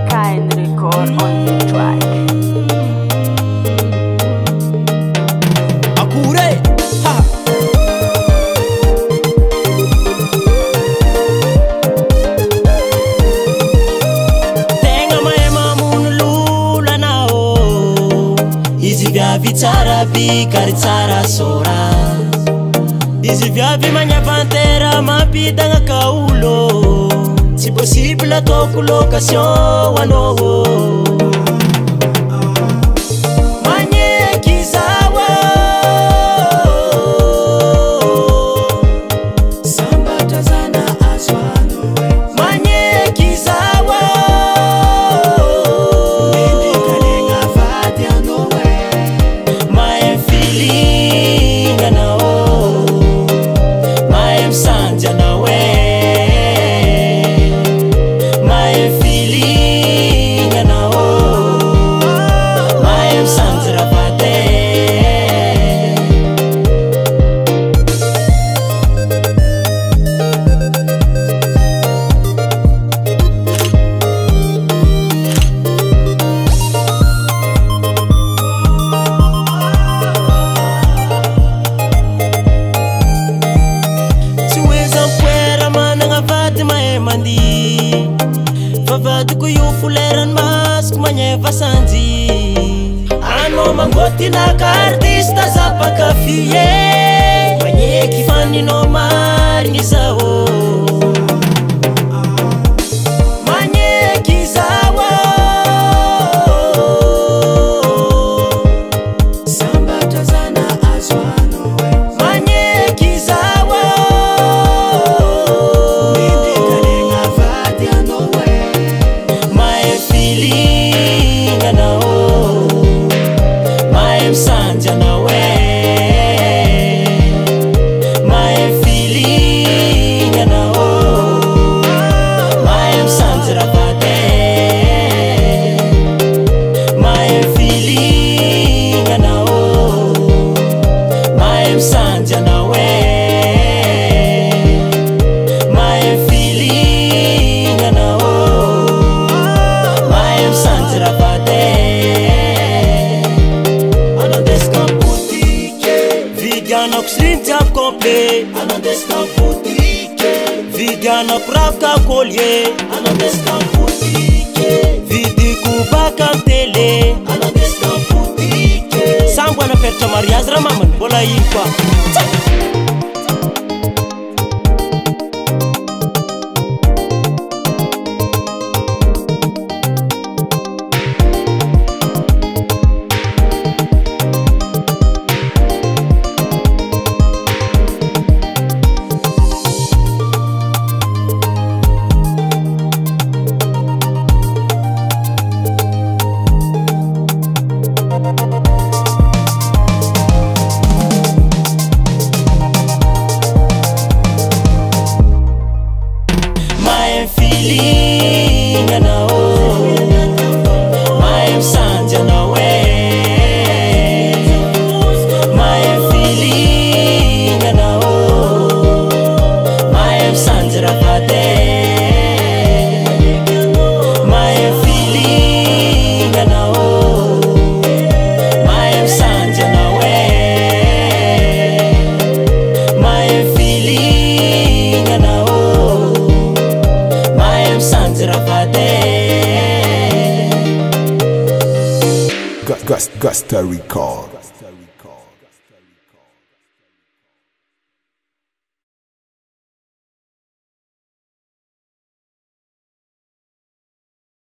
Kind record on the track. Akure, ha. Tenga maema munulula nao. Izi viavi tsara bi kari tsara sora. Izi viavi magnavantera mampidagna kaulo. Si possible atoko location ano. Magneky zawa sambatra zana azo ano. Magneky zawa indikalegna vady ano. Mahay feeling anao, mahay misanjy anao. Vavadiko io folerany masoko magneva sanjy. Anao mangotinaka artista zapakafie. Magneky faninao marigny zao. Magneky zawa sambatra zana azo ano. Magneky zawa indikalegna vady ano. Feeling anao, mahay misanjy anao. Mahay feeling anao, mahay misanjy ravady. Mahay feeling anao, mahay misanjy anao. Mahay feeling anao, sanjy ravady. Anandesika boutique, vidianako slim jiaby complet. Anandesika boutique, vidianako ravaka collier. Anandesika boutique, vidiko baka am télé. Anandesika boutique, sambo anaperatra mariage raha mamany mbola ino koa. Feeling anao, mahay misanjy anao. Mahay feeling anao, mahay misanjy ravady. Mahay feeling anao, mahay misanjy anao. Mahay feeling anao, sanjy ravady. Gusta Record.